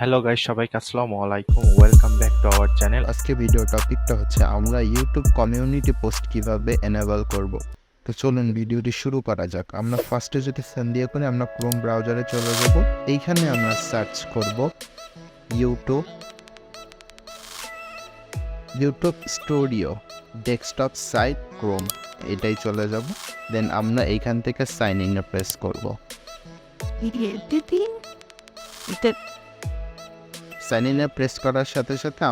Hello guys, সবাইকে আসসালামু আলাইকুম। Welcome back to our channel. আজকে ভিডিও টপিকটা হচ্ছে আমরা ইউটিউব কমিউনিটি পোস্ট কিভাবে এনেবল করব। তো চলুন ভিডিওটি শুরু করা যাক। আমরা ফার্স্টে যদি ফোন দিয়ে করে আমরা ক্রোম ব্রাউজারে চলে যাব। এইখানে আমরা সার্চ করব YouTube studio desktop site Chrome, এটাই চলে যাব। দেন আমরা এইখান থেকে সাইন ইনে প্রেস করব। সাইন ইনে প্রেস করার সাথে সাথে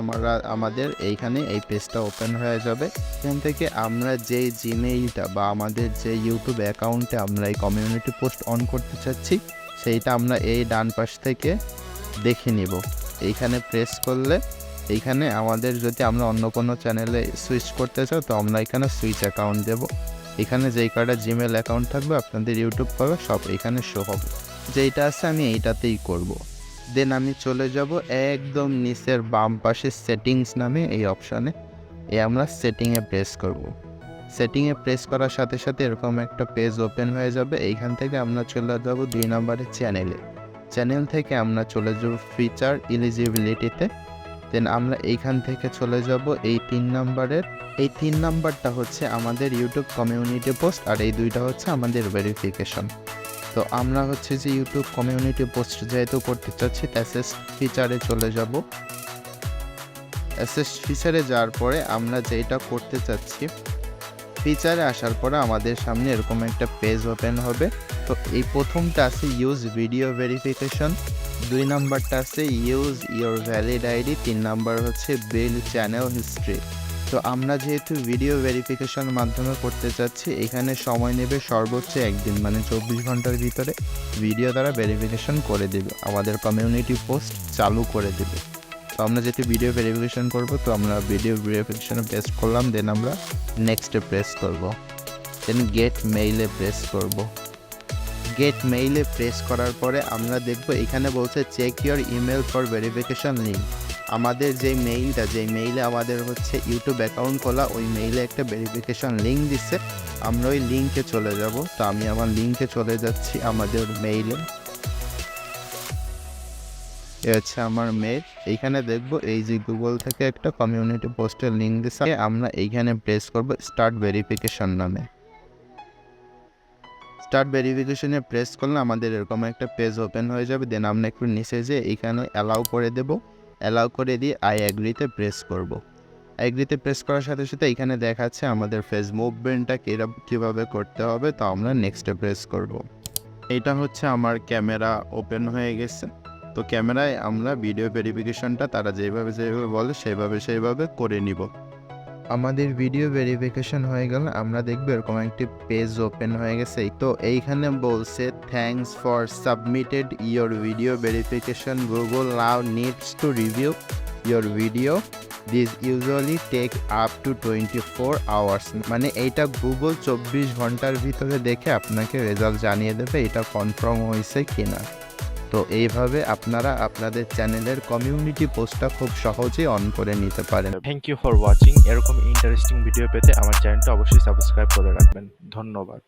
আমাদের এইখানে এই পেজটা ওপেন হয়ে যাবে। এখান থেকে আমরা যে জিমেইলটা বা আমাদের যে ইউটিউব অ্যাকাউন্টে আমরা এই কমিউনিটি পোস্ট অন করতে চাচ্ছি সেইটা আমরা এই ডান পাশ থেকে দেখে নিব। এইখানে প্রেস করলে এইখানে আমাদের যদি আমরা অন্য কোনো চ্যানেলে সুইচ করতে চাও তো আমরা এখানে সুইচ অ্যাকাউন্ট দেব। এখানে যেই কয়টা জিমেল অ্যাকাউন্ট থাকবে আপনাদের ইউটিউব পাবে সব এখানে শো হবে। যেইটা আছে আমি এইটাতেই করব। দেন আমি চলে যাব একদম নিচের বাম পাশে সেটিংস নামে এই অপশানে, আমরা সেটিংয়ে প্রেস করব। সেটিংয়ে প্রেস করার সাথে সাথে এরকম একটা পেজ ওপেন হয়ে যাবে। এইখান থেকে আমরা চলে যাব 2 নম্বরের চ্যানেল থেকে আমরা চলে যাব ফিচার এলিজিবিলিটিতে। দেন আমরা এইখান থেকে চলে যাব এই 3 নাম্বারটা হচ্ছে আমাদের ইউটিউব কমিউনিটি পোস্ট, আর এই দুইটা হচ্ছে আমাদের ভেরিফিকেশন। তো আমরা হচ্ছে যে ইউটিউব কমিউনিটি পোস্ট যেহেতু করতে চাচ্ছি অ্যাসেস ফিচারে চলে যাব। অ্যাসেস ফিচারে যাওয়ার পরে আমরা যেটা করতে চাচ্ছি ফিচারে আসার পরে আমাদের সামনে এরকম একটা পেজ ওপেন হবে। তো এই প্রথমটা আছে ইউজ ভিডিও ভেরিফিকেশন, 2 নাম্বারটা আছে use your valid ID, 3 number হচ্ছে বিল্ড চ্যানেল হিস্ট্রি। তো আমরা যেহেতু ভিডিও ভেরিফিকেশনের মাধ্যমে করতে চাচ্ছি এখানে সময় নেবে সর্বোচ্চ 1 দিন, মানে 24 ঘন্টার ভিতরে ভিডিও দ্বারা ভেরিফিকেশন করে দেবে, আমাদের কমিউনিটি পোস্ট চালু করে দেবে। তো আমরা যেহেতু ভিডিও ভেরিফিকেশন করব তো আমরা ভিডিও ভেরিফিকেশনে প্রেস করলাম। দেন আমরা নেক্সটে প্রেস করব। দেন গেট মেইলে প্রেস করব। গেট মেইলে প্রেস করার পরে আমরা দেখব এখানে বলছে check your email for verification link. আমাদের যে মেইলে আমাদের হচ্ছে ইউটিউব অ্যাকাউন্ট খোলা, ওই মেইলে একটা ভেরিফিকেশন লিঙ্ক দিচ্ছে, আমরা ওই লিঙ্কে চলে যাব। তো আমি আমার লিঙ্কে চলে যাচ্ছি আমাদের মেইলে। এ হচ্ছে আমার মেইল। এইখানে দেখব এই যে গুগল থেকে একটা কমিউনিটি পোস্টের লিঙ্ক দিচ্ছে, আমরা এইখানে প্রেস করব স্টার্ট ভেরিফিকেশন নামে। স্টার্ট ভেরিফিকেশনে প্রেস করলে আমাদের এরকম একটা পেজ ওপেন হয়ে যাবে। দেন আমরা একটু নিচে যে এইখানে অ্যালাউ করে দেব, অ্যালাউ করে দিয়ে আই অ্যাগ্রিতে প্রেস করব। অ্যাগ্রিতে প্রেস করার সাথে সাথে এখানে দেখাচ্ছে আমাদের ফেস মুভমেন্টটা কীভাবে করতে হবে। তো আমরা নেক্সটে প্রেস করব। এইটা হচ্ছে আমার ক্যামেরা ওপেন হয়ে গেছে। তো ক্যামেরায় আমরা ভিডিও ভেরিফিকেশনটা তারা যেভাবে বলে সেইভাবে করে নিব। আমাদের ভিডিও ভেরিফিকেশন হয়ে গেল, আমরা দেখব এরকম একটি পেজ ওপেন হয়ে গেছে। তো এইখানে বলছে thanks for submitted your video verification, Google now needs to review your video, this usually take up to 24 hours. মানে এইটা গুগল 24 ঘন্টার ভিতরে দেখে আপনাকে রেজাল্ট জানিয়ে দেবে এটা কনফার্ম হয়েছে কিনা। তো এইভাবে আপনারা আপনাদের চ্যানেলের কমিউনিটি পোস্টটা খুব সহজেই অন করে নিতে পারেন। Thank you for watching. এরকম ইন্টারেস্টিং ভিডিও পেতে আমার চ্যানেলটা অবশ্যই সাবস্ক্রাইব করে রাখবেন। ধন্যবাদ।